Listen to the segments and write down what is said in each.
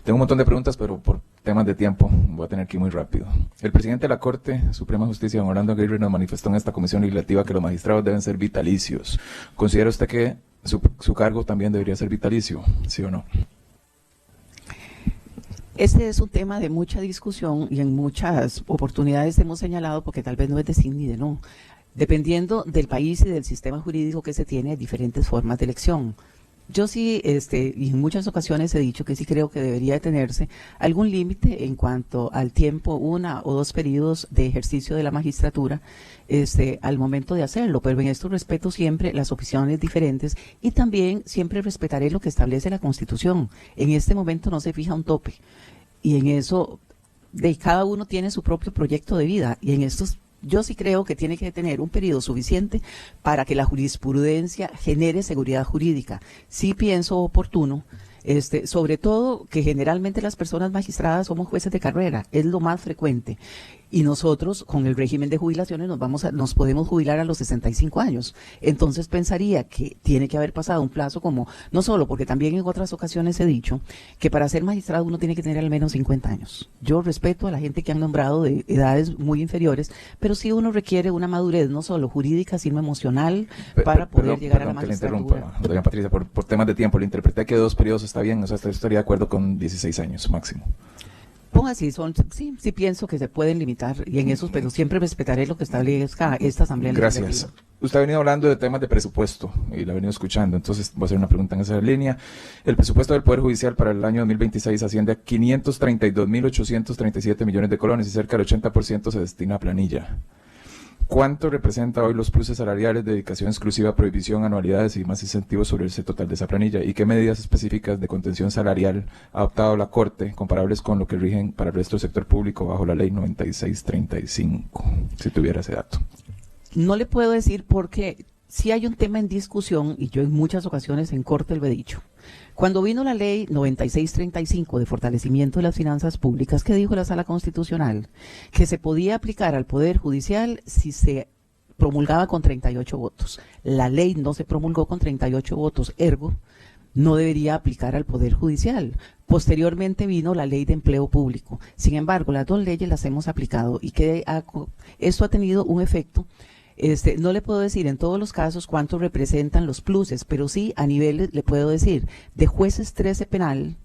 Tengo un montón de preguntas, pero por temas de tiempo voy a tener que ir muy rápido. El presidente de la Corte Suprema de Justicia, don Orlando Aguirre, nos manifestó en esta comisión legislativa que los magistrados deben ser vitalicios. ¿Considera usted que su cargo también debería ser vitalicio, sí o no? Este es un tema de mucha discusión y en muchas oportunidades hemos señalado, porque tal vez no es de sí ni de no. Dependiendo del país y del sistema jurídico que se tiene, hay diferentes formas de elección. Yo sí, y en muchas ocasiones he dicho que sí creo que debería tenerse algún límite en cuanto al tiempo, 1 o 2 periodos de ejercicio de la magistratura, al momento de hacerlo, pero en esto respeto siempre las opciones diferentes y también siempre respetaré lo que establece la Constitución. En este momento no se fija un tope y en eso cada uno tiene su propio proyecto de vida y en estos yo sí creo que tiene que tener un periodo suficiente para que la jurisprudencia genere seguridad jurídica. Sí pienso oportuno, sobre todo que generalmente las personas magistradas somos jueces de carrera, es lo más frecuente. Y nosotros, con el régimen de jubilaciones, nos podemos jubilar a los 65 años. Entonces pensaría que tiene que haber pasado un plazo como, no solo, porque también en otras ocasiones he dicho que para ser magistrado uno tiene que tener al menos 50 años. Yo respeto a la gente que han nombrado de edades muy inferiores, pero sí uno requiere una madurez, no solo jurídica, sino emocional, para poder llegar a la magistratura. Que le interrumpa, doña Patricia, por temas de tiempo, le interpreté que 2 periodos está bien, o sea, estaría de acuerdo con 16 años máximo. Ponga así, sí pienso que se pueden limitar y en esos, pero siempre respetaré lo que establezca esta Asamblea Legislativa. Gracias. Usted ha venido hablando de temas de presupuesto y la ha venido escuchando, entonces voy a hacer una pregunta en esa línea. El presupuesto del Poder Judicial para el año 2026 asciende a 532.837 millones de colones y cerca del 80% se destina a planilla. ¿Cuánto representa hoy los pluses salariales, dedicación exclusiva, prohibición, anualidades y más incentivos sobre ese total de esa planilla? ¿Y qué medidas específicas de contención salarial ha adoptado la Corte, comparables con lo que rigen para el resto del sector público bajo la ley 9635? Si tuviera ese dato. No le puedo decir porque sí hay un tema en discusión, y yo en muchas ocasiones en Corte lo he dicho. Cuando vino la ley 9635 de fortalecimiento de las finanzas públicas, ¿qué dijo la Sala Constitucional? Que se podía aplicar al Poder Judicial si se promulgaba con 38 votos. La ley no se promulgó con 38 votos, ergo, no debería aplicar al Poder Judicial. Posteriormente vino la Ley de Empleo Público. Sin embargo, las 2 leyes las hemos aplicado y esto ha tenido un efecto. No le puedo decir en todos los casos cuánto representan los pluses, pero sí a nivel le puedo decir de jueces 13 penal,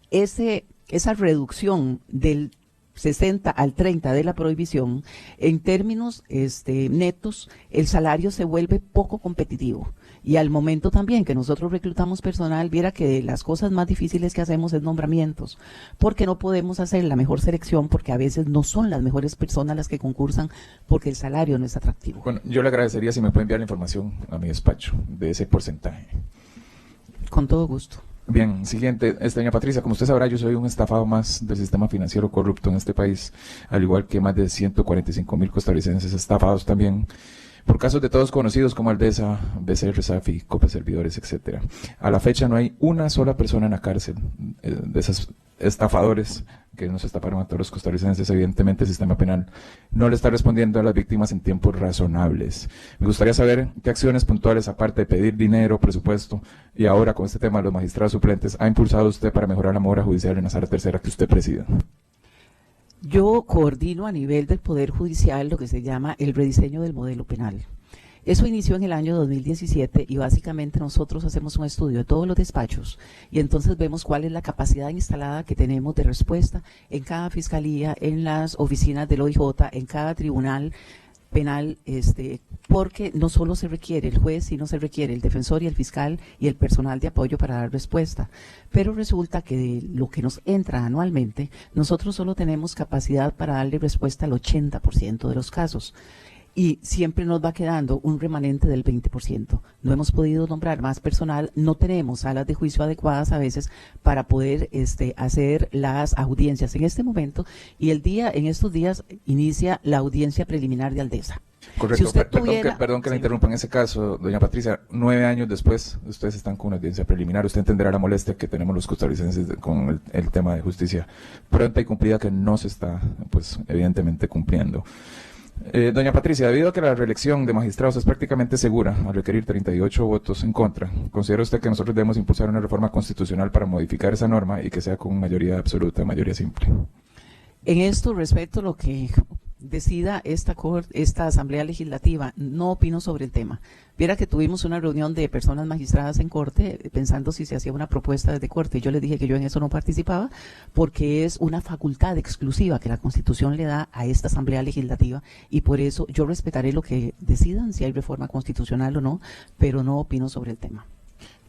esa reducción del 60 al 30 de la prohibición, en términos netos, el salario se vuelve poco competitivo. Y al momento también que nosotros reclutamos personal, viera que de las cosas más difíciles que hacemos es nombramientos, porque no podemos hacer la mejor selección, porque a veces no son las mejores personas las que concursan, porque el salario no es atractivo. Bueno, yo le agradecería si me puede enviar la información a mi despacho de ese porcentaje. Con todo gusto. Bien, siguiente, doña Patricia, como usted sabrá, yo soy un estafado más del sistema financiero corrupto en este país, al igual que más de 145.000 costarricenses estafados también, por casos de todos conocidos como Aldesa, BCR, Safi, Copa Servidores, etcétera. A la fecha no hay una sola persona en la cárcel de esos estafadores que nos estafaron a todos los costarricenses. Evidentemente el sistema penal no le está respondiendo a las víctimas en tiempos razonables. Me gustaría saber qué acciones puntuales, aparte de pedir dinero, presupuesto, y ahora con este tema de los magistrados suplentes, ha impulsado usted para mejorar la mora judicial en la Sala Tercera que usted preside. Yo coordino a nivel del Poder Judicial lo que se llama el rediseño del modelo penal. Eso inició en el año 2017 y básicamente nosotros hacemos un estudio de todos los despachos y entonces vemos cuál es la capacidad instalada que tenemos de respuesta en cada fiscalía, en las oficinas del OIJ, en cada tribunal penal, porque no solo se requiere el juez, sino se requiere el defensor y el fiscal y el personal de apoyo para dar respuesta. Pero resulta que de lo que nos entra anualmente, nosotros solo tenemos capacidad para darle respuesta al 80% de los casos. Y siempre nos va quedando un remanente del 20%. No hemos podido nombrar más personal, no tenemos salas de juicio adecuadas a veces para poder hacer las audiencias en este momento, y en estos días inicia la audiencia preliminar de Aldesa. Correcto, si usted perdón que la interrumpa en ese caso, doña Patricia, 9 años después, ustedes están con una audiencia preliminar, usted entenderá la molestia que tenemos los costarricenses con el tema de justicia pronta y cumplida que no se está, pues, evidentemente cumpliendo. Doña Patricia, debido a que la reelección de magistrados es prácticamente segura al requerir 38 votos en contra, ¿considera usted que nosotros debemos impulsar una reforma constitucional para modificar esa norma y que sea con mayoría absoluta, mayoría simple? En esto, respecto a lo que decida esta Asamblea Legislativa, no opino sobre el tema. Viera que tuvimos una reunión de personas magistradas en Corte pensando si se hacía una propuesta desde Corte. Yo les dije que yo en eso no participaba porque es una facultad exclusiva que la Constitución le da a esta Asamblea Legislativa y por eso yo respetaré lo que decidan, si hay reforma constitucional o no, pero no opino sobre el tema.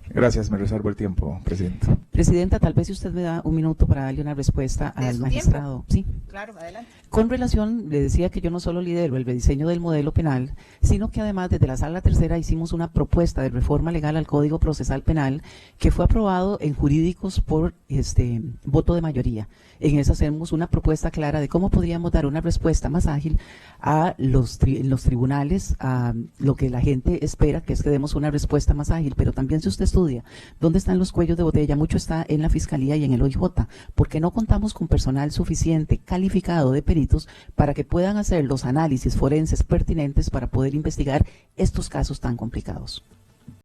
Gracias, me reservo el tiempo, Presidenta. Presidenta, tal vez si usted me da un minuto para darle una respuesta al magistrado. Sí, claro, adelante. Con relación, le decía que yo no solo lidero el rediseño del modelo penal, sino que además desde la Sala Tercera hicimos una propuesta de reforma legal al Código Procesal Penal que fue aprobado en jurídicos por voto de mayoría. En eso hacemos una propuesta clara de cómo podríamos dar una respuesta más ágil a los tribunales, a lo que la gente espera, que es que demos una respuesta más ágil, pero también si usted estudia dónde están los cuellos de botella, mucho está en la Fiscalía y en el OIJ, porque no contamos con personal suficiente, calificado de peritos, para que puedan hacer los análisis forenses pertinentes para poder investigar estos casos tan complicados.